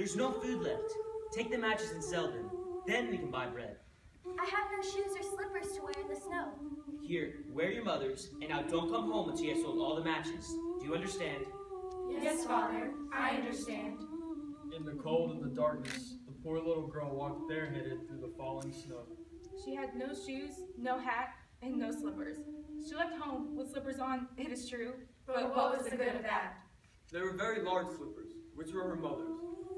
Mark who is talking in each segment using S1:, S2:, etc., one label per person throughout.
S1: There's no food left. Take the matches and sell them. Then we can buy bread.
S2: I have no shoes or slippers to wear in the snow.
S1: Here, wear your mother's, and now don't come home until you have sold all the matches. Do you understand?
S3: Yes, Father, I understand.
S4: In the cold and the darkness, the poor little girl walked bareheaded through the falling snow.
S3: She had no shoes, no hat, and no slippers. She left home with slippers on, it is true, but what was the good of that?
S4: They were very large slippers, which were her mother's.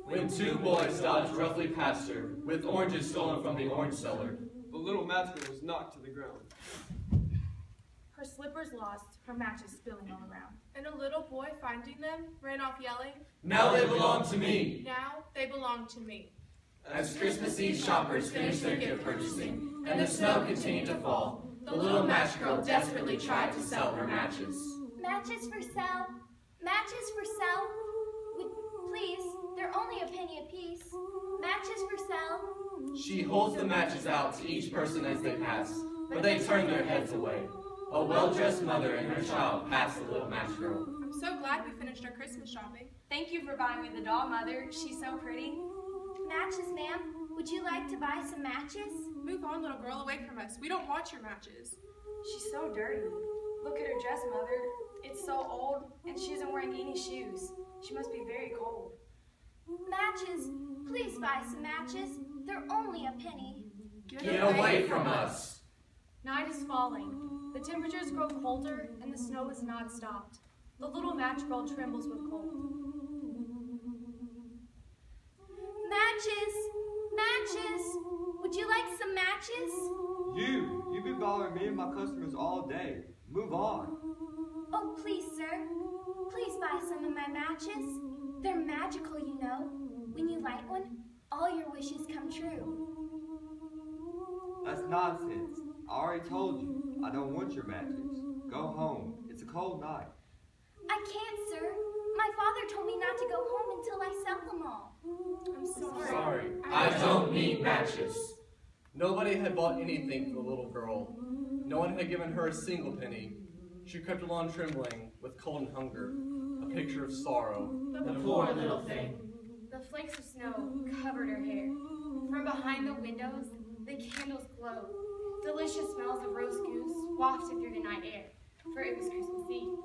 S5: When two boys dodged roughly past her, with oranges stolen from the orange cellar,
S4: the little match girl was knocked to the ground.
S3: Her slippers lost, her matches spilling all around.
S6: And a little boy, finding them, ran off yelling,
S5: "Now they belong to me!"
S6: "Now they belong to me."
S5: As Christmas Eve shoppers finished their gift purchasing, and the snow continued to fall, the little match girl desperately tried to sell her matches.
S2: Matches for sale. Matches for sale. Please, they're only a penny apiece. Matches for sale.
S5: She holds the matches out to each person as they pass, but they turn their heads away. A well-dressed mother and her child pass the little match girl.
S6: I'm so glad we finished our Christmas shopping.
S7: Thank you for buying me the doll, Mother. She's so pretty.
S2: Matches, ma'am. Would you like to buy some matches?
S6: Move on, little girl, away from us. We don't want your matches.
S7: She's so dirty. Look at her dress, Mother. It's so old, and she isn't wearing any shoes. She must be very cold.
S2: Matches. Please buy some matches. They're only a penny.
S5: Get away from us!
S7: Night is falling. The temperatures grow colder, and the snow is not stopped. The little match girl trembles with cold.
S2: Matches! Matches! Would you like some matches?
S4: You've been bothering me and my customers all day. Move on.
S2: Oh, please, sir. Please buy some of my matches. They're magical, you know. When you light one, all your wishes come true.
S8: That's nonsense. I already told you, I don't want your matches. Go home. It's a cold night.
S2: I can't, sir. My father told me not to go home until I sell them all.
S6: I'm
S5: Sorry, I don't need matches. Nobody had bought anything for the little girl. No one had given her a single penny. She crept along trembling with cold and hunger, a picture of sorrow.
S3: The poor little thing.
S7: The flakes of snow covered her hair. From behind the windows, the candles glowed. Delicious smells of roast goose wafted through the night air, for it was Christmas Eve.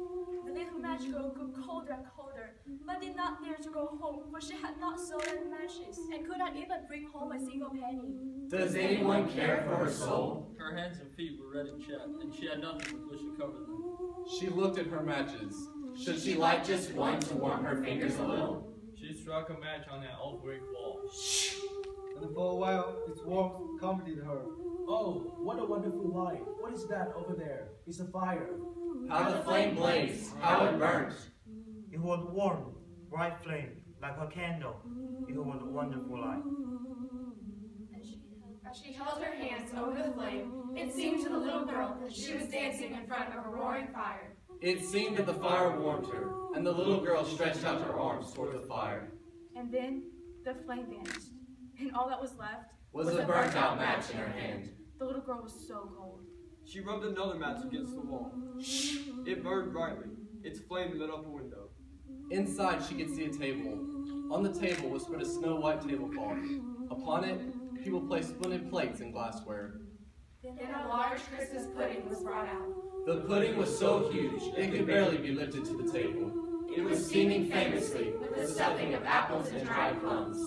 S9: The little match girl grew colder and colder, but did not dare to go home, for she had not sold any matches, and could not even bring home a single penny.
S5: Does anyone care for her soul?
S4: Her hands and feet were red and chapped, and she had nothing with which to cover them.
S5: She looked at her matches. Should she light just one to warm her fingers a little?
S4: She struck a match on that old brick wall.
S10: Shh! And for a while, its warmth comforted her. Oh, what a wonderful light. What is that over there? It's a fire.
S5: How the flame blazed, how it burnt.
S11: It was warm, bright flame, like a candle. It was a wonderful light.
S3: As she held her hands over the flame, it seemed to the little girl that she was dancing in front of a roaring fire.
S5: It seemed that the fire warmed her, and the little girl stretched out her arms toward the fire.
S3: And then the flame vanished, and all that was left
S5: was a burnt-out match in her hand.
S3: The little girl was so cold.
S4: She rubbed another match against the wall. It burned brightly. Its flame lit up a window.
S5: Inside, she could see a table. On the table was spread a snow-white tablecloth. Upon it, people placed splendid plates and glassware.
S3: Then a large Christmas pudding was brought out.
S5: The pudding was so huge, it could barely be lifted to the table. It was steaming famously with the stuffing of apples and dried plums.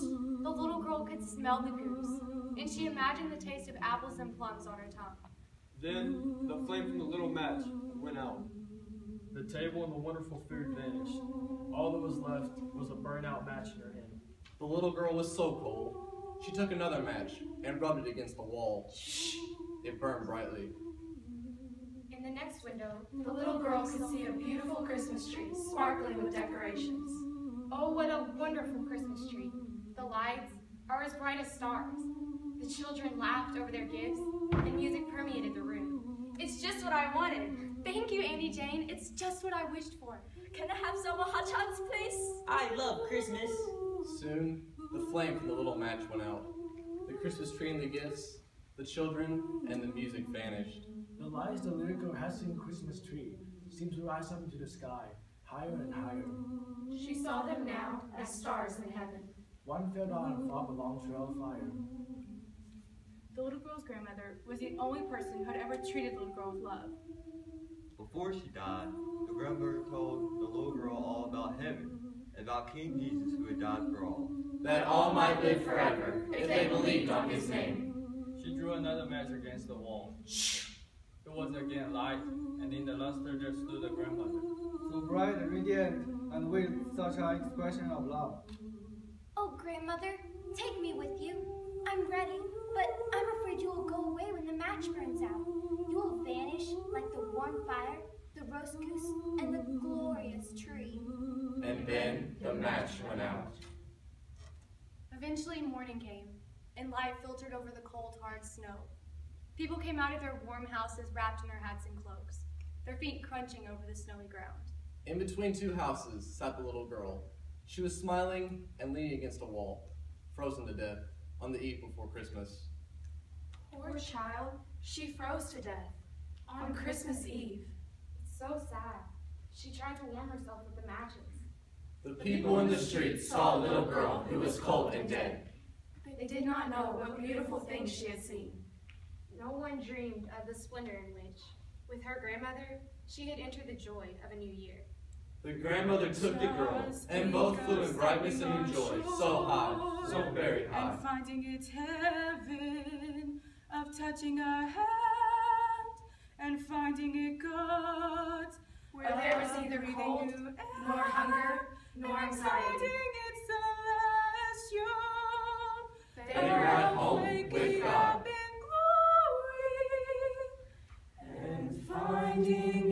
S7: The little girl could smell the goose, and she imagined the taste of apples and plums on her tongue.
S4: Then the flame from the little match went out.
S12: The table and the wonderful food vanished. All that was left was a burnt-out match in her hand.
S5: The little girl was so cold. She took another match and rubbed it against the wall. It burned brightly.
S3: In the next window, the little girl could see a beautiful Christmas tree sparkling with decorations.
S7: Oh, what a wonderful Christmas tree. The lights are as bright as stars. The children laughed over their gifts, and music permeated the room. It's just what I wanted. Thank you, Auntie Jane. It's just what I wished for.
S9: Can I have some hot chocs, please?
S1: I love Christmas.
S5: Soon, the flame from the little match went out. The Christmas tree and the gifts, the children, and the music vanished.
S10: The lights the little girl has seen Christmas tree seemed to rise up into the sky, higher and higher.
S3: She saw them now as stars in heaven.
S10: One fell down and fought a long trail of fire.
S3: The little girl's grandmother was the only person who had ever treated the little girl with love.
S8: Before she died, the grandmother told the little girl all about heaven and about King Jesus who had died for all.
S13: That all might live forever if they believed on his name.
S12: She drew another match against the wall. It was again light, and in the luster there stood the grandmother.
S4: So bright and radiant, and with such an expression of love.
S2: Oh, grandmother, take me with you. I'm ready, but I'm afraid you will go away when the match burns out. You will vanish like the warm fire, the roast goose, and the glorious tree.
S13: And then the match went out.
S7: Eventually morning came, and light filtered over the cold, hard snow. People came out of their warm houses wrapped in their hats and cloaks, their feet crunching over the snowy ground.
S5: In between two houses sat the little girl. She was smiling and leaning against a wall, frozen to death, on the eve before Christmas.
S3: Poor child, she froze to death on Christmas Eve.
S7: It's so sad. She tried to warm herself with the matches.
S13: The people in the street saw a little girl who was cold and dead.
S3: They did not know what beautiful things she had seen.
S7: No one dreamed of the splendor in which, with her grandmother, she had entered the joy of a new year.
S13: The grandmother took the girl, and both flew in brightness and in joy, so high, so very high.
S3: And finding it heaven of touching a hand, and finding it God, where there was neither cold, nor hunger, nor anxiety. Finding it celestial,
S13: They were at home with God.
S3: And finding